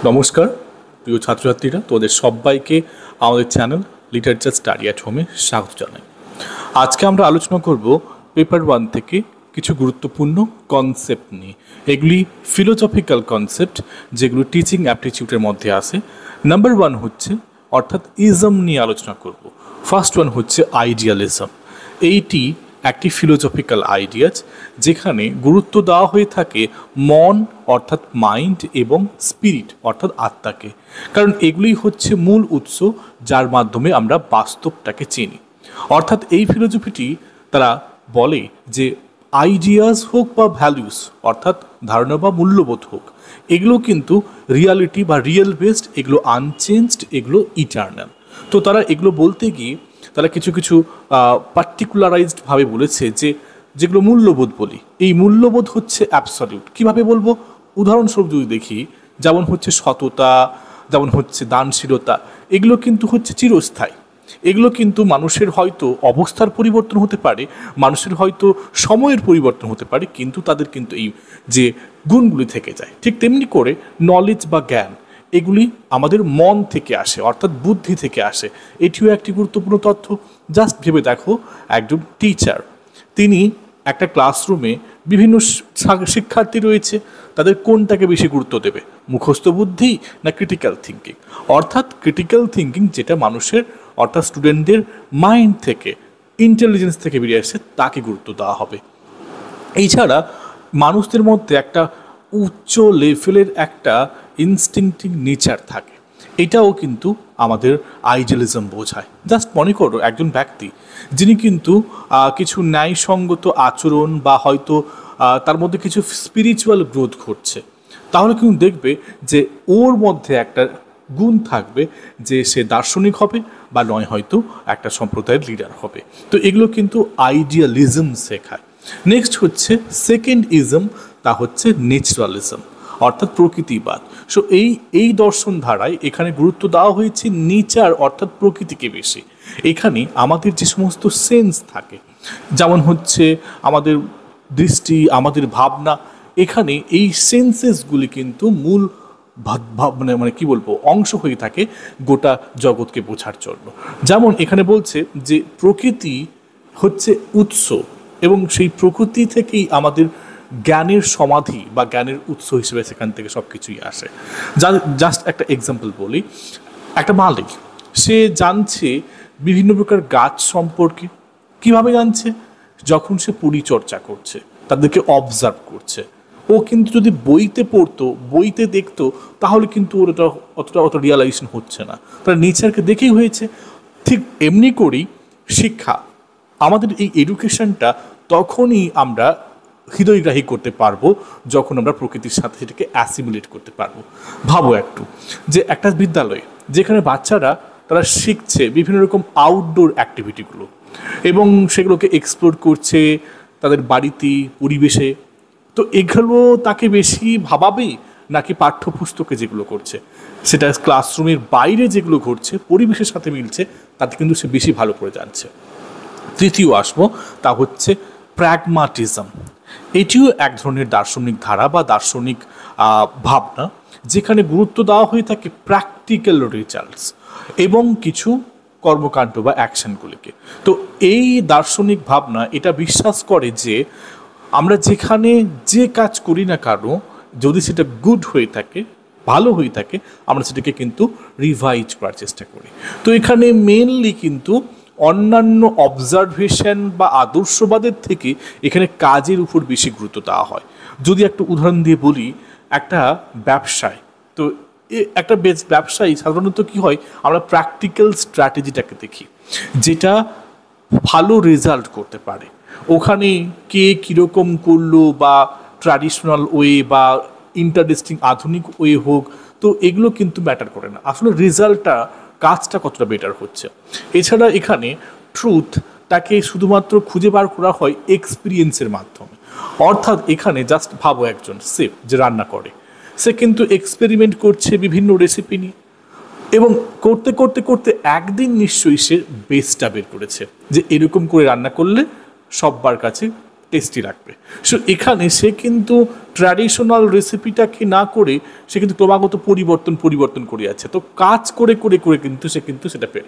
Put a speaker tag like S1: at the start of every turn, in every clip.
S1: নমস্কার প্রিয় ছাত্রছাত্রীরা, তোমাদের সবাইকে আমাদের চ্যানেল লিটারেচার স্টাডি অ্যাট হোমে স্বাগত জানাই। আজকে আমরা আলোচনা করব পেপার 1 থেকে কিছু গুরুত্বপূর্ণ কনসেপ্ট নিয়ে। এগুলি ফিলোসফিক্যাল কনসেপ্ট যেগুলো টিচিং অ্যাপটিটিউডের মধ্যে আসে। নাম্বার 1 হচ্ছে অর্থাৎ ইজম নিয়ে আলোচনা করব। ফার্স্ট ওয়ান হচ্ছে আইডিয়ালিজম। এইটি একটি ফিলোসফিক্যাল আইডিয়াজ যেখানে গুরুত্ব দেওয়া হয়ে থাকে মন অর্থাৎ মাইন্ড এবং স্পিরিট অর্থাৎ আত্মাকে, কারণ এগুলি হচ্ছে মূল উৎস যার মাধ্যমে আমরা বাস্তবটাকে চিনি। অর্থাৎ এই ফিলোসফিটি তারা বলে যে আইডিয়াস হোক বা ভ্যালুস অর্থাৎ ধারণা বা মূল্যবোধ হোক, এগুলো কিন্তু রিয়ালিটি বা রিয়েল বেসড, এগুলো আনচেঞ্জড, এগুলো ইটার্নাল। তো তারা এগুলো বলতে গিয়ে তারা কিছু কিছু পার্টিকুলারাইজডভাবে বলেছে যে যেগুলো মূল্যবোধ বলি, এই মূল্যবোধ হচ্ছে অ্যাবসলিউট। কীভাবে বলবো? উদাহরণস্বরূপ যদি দেখি, যেমন হচ্ছে সততা, যেমন হচ্ছে দানশীলতা, এগুলো কিন্তু হচ্ছে চিরস্থায়ী। এগুলো কিন্তু মানুষের হয়তো অবস্থার পরিবর্তন হতে পারে, মানুষের হয়তো সময়ের পরিবর্তন হতে পারে, কিন্তু তাদের কিন্তু এই যে গুণগুলি থেকে যায়। ঠিক তেমনি করে নলেজ বা জ্ঞান, এগুলি আমাদের মন থেকে আসে অর্থাৎ বুদ্ধি থেকে আসে। এটিও একটি গুরুত্বপূর্ণ তথ্য। জাস্ট ভেবে দেখো, একজন টিচার, তিনি একটা ক্লাসরুমে বিভিন্ন শিক্ষার্থী রয়েছে, তাদের কোনটাকে বেশি গুরুত্ব দেবে? মুখস্থ বুদ্ধি না ক্রিটিক্যাল থিঙ্কিং? অর্থাৎ ক্রিটিক্যাল থিঙ্কিং যেটা মানুষের অর্থাৎ স্টুডেন্টদের মাইন্ড থেকে, ইন্টেলিজেন্স থেকে বেরিয়ে আসে, তাকে গুরুত্ব দেওয়া হবে। এছাড়া মানুষদের মধ্যে একটা উচ্চ লেভেলের একটা ইনস্টিংক্টিভ নেচার থাকে, এটাও কিন্তু আমাদের আইডিয়ালিজম বোঝায়। জাস্ট মনে করো একজন ব্যক্তি যিনি কিন্তু কিছু ন্যায়সঙ্গত আচরণ বা হয়তো তার মধ্যে কিছু স্পিরিচুয়াল গ্রোথ ঘটছে, তাহলে কিন্তু দেখবে যে ওর মধ্যে একটা গুণ থাকবে যে সে দার্শনিক হবে বা নয় হয়তো একটা সম্প্রদায়ের লিডার হবে। তো এগুলো কিন্তু আইডিয়ালিজম শেখায়। নেক্সট হচ্ছে সেকেন্ড ইজম, তা হচ্ছে ন্যাচারালিজম অর্থাৎ প্রকৃতিবাদ। সো এই দর্শন ধারায় এখানে গুরুত্ব দেওয়া হয়েছে নেচার অর্থাৎ প্রকৃতিকে বেশি। এখানে আমাদের যে সমস্ত সেন্স থাকে, যেমন হচ্ছে আমাদের দৃষ্টি, আমাদের ভাবনা, এখানে এই সেন্সেসগুলি কিন্তু মূল মানে কি বলবো অংশ হয়ে থাকে গোটা জগৎকে বোঝার জন্য। যেমন এখানে বলছে যে প্রকৃতি হচ্ছে উৎস এবং সেই প্রকৃতি থেকেই আমাদের জ্ঞানের সমাধি বা জ্ঞানের উৎস হিসেবে সেখান থেকে সব কিছুই আসে। জাস্ট একটা এক্সাম্পল বলি, একটা মালিক সে জানছে বিভিন্ন প্রকার গাছ সম্পর্কে। কিভাবে জানছে? যখন সে পরিচর্যা করছে, তাদেরকে অবজার্ভ করছে। ও কিন্তু যদি বইতে পড়তো, বইতে দেখতো, তাহলে কিন্তু ওর অতটা রিয়ালাইজেশন হচ্ছে না, তার নেচারকে দেখেই হয়েছে। ঠিক এমনি করেই শিক্ষা, আমাদের এই এডুকেশনটা তখনই আমরা হৃদয়গ্রাহী করতে পারবো যখন আমরা প্রকৃতির সাথে সেটাকে অ্যাসিমিলেট করতে পারবো। ভাবো একটু, যে একটা বিদ্যালয়ে যেখানে বাচ্চারা তারা শিখছে বিভিন্ন রকম আউটডোর অ্যাক্টিভিটিগুলো এবং সেগুলোকে এক্সপ্লোর করছে তাদের বাড়িতে, পরিবেশে, তো এগুলো তাকে বেশি ভাবাবে নাকি পাঠ্যপুস্তকে যেগুলো করছে, সেটা ক্লাসরুমের বাইরে যেগুলো ঘটছে, পরিবেশের সাথে মিলছে, তাতে কিন্তু সে বেশি ভালো করে জানছে। তৃতীয় আসবো, তা হচ্ছে প্র্যাগমাটিজম। এটিও এক ধরনের দার্শনিক ধারা বা দার্শনিক ভাবনা, যেখানে গুরুত্ব দেওয়া হয়ে থাকে প্র্যাকটিক্যাল রেজাল্টস এবং কিছু কর্মকাণ্ড বা অ্যাকশনগুলিকে। তো এই দার্শনিক ভাবনা এটা বিশ্বাস করে যে আমরা যেখানে যে কাজ করি না কেন, যদি সেটা গুড হয়ে থাকে, ভালো হয়ে থাকে, আমরা সেটাকে কিন্তু রিভাইজ করার চেষ্টা করি। তো এখানে মেনলি কিন্তু অন্যান্য অবজারভেশন বা আদর্শবাদের থেকে এখানে কাজের উপর বেশি গুরুত্ব দেওয়া হয়। যদি একটা উদাহরণ দিয়ে বলি, একটা ব্যবসায়, তো একটা ব্যবসায়ী সাধারণত কি হয়, আমরা প্র্যাকটিক্যাল স্ট্র্যাটেজিটাকে দেখি যেটা ভালো রেজাল্ট করতে পারে। ওখানে কে কীরকম করলো বা ট্র্যাডিশনাল ওয়ে বা ইন্টারেস্টিং আধুনিক ওয়ে হোক, তো এগুলো কিন্তু ম্যাটার করে না, আসলে রেজাল্টটা, কাজটা কতটা বেটার হচ্ছে। এছাড়া এখানে ট্রুথটাকে শুধুমাত্র খুঁজে বার করা হয় এক্সপিরিয়েন্সের মাধ্যমে। অর্থাৎ এখানে জাস্ট ভাবো একজন শেফ যে রান্না করে, সে কিন্তু এক্সপেরিমেন্ট করছে বিভিন্ন রেসিপি নিয়ে, এবং করতে করতে করতে একদিন নিশ্চয়ই সে বেস্টটা বের করেছে যে এরকম করে রান্না করলে সব্বার কাছে টেস্টি রাখবে। সো এখানে সে কিন্তু ট্র্যাডিশনাল রেসিপিটাকে না করে সে কিন্তু ক্রমাগত পরিবর্তন করে যাচ্ছে, তো কাজ করে করে করে কিন্তু সে কিন্তু সেটা পেল।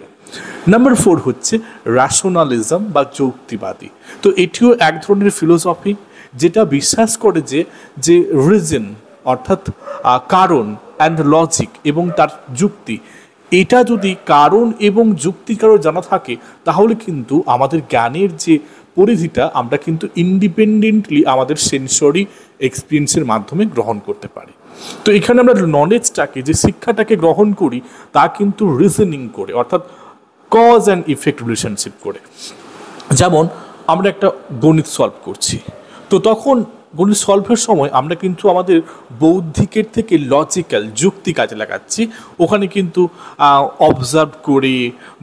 S1: নাম্বার 4 হচ্ছে র্যাশনালিজম বা যুক্তিবাদী। তো এটিও এক ধরনের ফিলোসফি যেটা বিশ্বাস করে যে যে রিজন অর্থাৎ কারণ অ্যান্ড লজিক এবং তার যুক্তি, এটা যদি কারণ এবং যুক্তি কারো জানা থাকে তাহলে কিন্তু আমাদের জ্ঞানের যে পরিধিটা আমরা কিন্তু ইন্ডিপেন্ডেন্টলি আমাদের সেন্সরি এক্সপিরিয়েন্সের মাধ্যমে গ্রহণ করতে পারি। তো এখানে আমরা নলেজটাকে, যে শিক্ষাটাকে গ্রহণ করি তা কিন্তু রিজনিং করে, অর্থাৎ কজ অ্যান্ড ইফেক্ট রিলেশনশিপ করে। যেমন আমরা একটা গণিত সলভ করছি, তো তখন গণিত সলভের সময় আমরা কিন্তু আমাদের বৌদ্ধিকের থেকে লজিক্যাল যুক্তি কাজে লাগাচ্ছি, ওখানে কিন্তু অবজার্ভ করে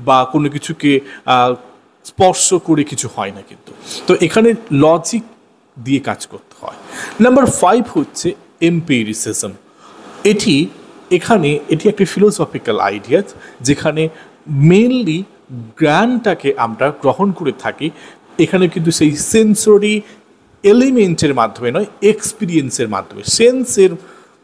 S1: বা কোনো কিছুকে স্পর্শ করে কিছু হয় না কিন্তু। তো এখানে লজিক দিয়ে কাজ করতে হয়। নাম্বার 5 হচ্ছে এম্পিরিসিজম। এটি একটি ফিলোসফিক্যাল আইডিয়া যেখানে মেনলি জ্ঞানটাকে আমরা গ্রহণ করে থাকি, এখানে কিন্তু সেই সেন্সরি এলিমেন্টের মাধ্যমে নয়, এক্সপিরিয়েন্সের মাধ্যমে। সেন্সের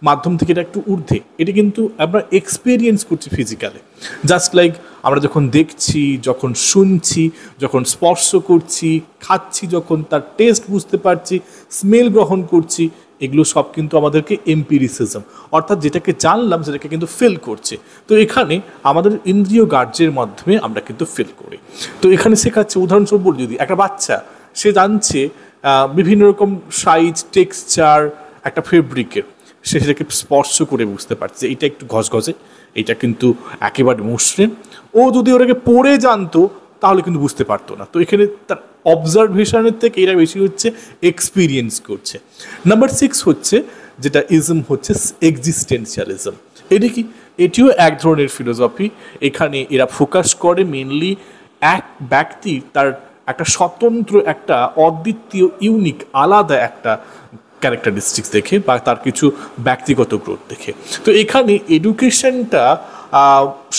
S1: মাধ্যম থেকে এটা একটু ঊর্ধ্বে, এটা কিন্তু আমরা এক্সপিরিয়েন্স করছি ফিজিক্যালি। জাস্ট লাইক আমরা যখন দেখছি, যখন শুনছি, যখন স্পর্শ করছি, খাচ্ছি, যখন তার টেস্ট বুঝতে পারছি, স্মেল গ্রহণ করছি, এগুলো সব কিন্তু আমাদেরকে এম্পিরিসিজম, অর্থাৎ যেটাকে জানলাম সেটাকে কিন্তু ফিল করছে। তো এখানে আমাদের ইন্দ্রিয় গ্রাহ্যের মাধ্যমে আমরা কিন্তু ফিল করি। তো এখানে শেখাচ্ছে, উদাহরণস্বরূপ বলি, যদি একটা বাচ্চা সে জানছে বিভিন্ন রকম সাইজ, টেক্সচার একটা ফেব্রিকের, সে সেটাকে স্পর্শ করে বুঝতে পারছে এটা একটু ঘসঘসে, এটা কিন্তু একেবারে মসৃণ। ও যদি ওটাকে পড়ে জানতো তাহলে কিন্তু বুঝতে পারতো না। তো এখানে তার অবজারভেশনের থেকে এরা বেশি হচ্ছে এক্সপিরিয়েন্স করছে। নাম্বার 6 হচ্ছে যেটা ইজম হচ্ছে এক্সিস্টেন্সিয়ালিজম। এটিও এক ধরনের ফিলোসফি। এখানে এরা ফোকাস করে মেনলি এক ব্যক্তি তার একটা স্বতন্ত্র, একটা অদ্বিতীয়, ইউনিক, আলাদা একটা ক্যারেক্টারিস্টিক্স দেখে বা তার কিছু ব্যক্তিগত গ্রোথ দেখে। তো এখানে এডুকেশনটা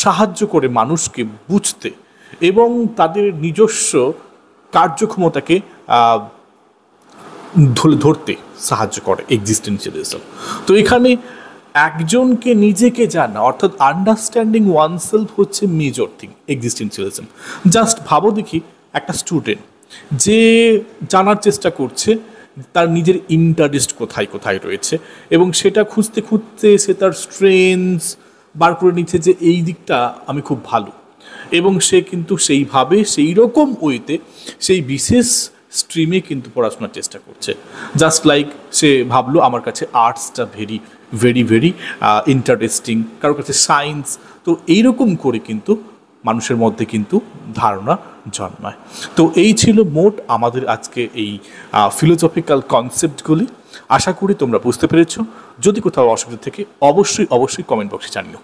S1: সাহায্য করে মানুষকে বুঝতে এবং তাদের নিজস্ব কার্যক্ষমতাকে ধরতে সাহায্য করে এক্সিস্টেন্সিয়ালিজম। তো এখানে একজনকে নিজেকে জানা, অর্থাৎ আন্ডারস্ট্যান্ডিং ওয়ানসেলফ হচ্ছে মেজর থিং এক্সিস্টেন্সিয়ালিজম। জাস্ট ভাবো দেখি, একটা স্টুডেন্ট যে জানার চেষ্টা করছে তার নিজের ইন্টারেস্ট কোথায় কোথায় রয়েছে এবং সেটা খুঁজতে খুঁজতে সে তার স্ট্রেংথস বার করে নিচ্ছে যে এই দিকটা আমি খুব ভালো, এবং সে কিন্তু সেইভাবে সেই রকম ওয়েতে সেই বিশেষ স্ট্রিমে কিন্তু পড়াশোনার চেষ্টা করছে। জাস্ট লাইক সে ভাবলো আমার কাছে আর্টসটা ভেরি ভেরি ভেরি ইন্টারেস্টিং, কারোর কাছে সায়েন্স। তো এইরকম করে কিন্তু মানুষের মধ্যে কিন্তু ধারণা জন্মায়। তো এই ছিল মোট আমাদের আজকে এই ফিলোসফিক্যাল কনসেপ্টগুলি। আশা করি তোমরা বুঝতে পেরেছো। যদি কোথাও অসুবিধা থেকে অবশ্যই কমেন্ট বক্সে জানিও।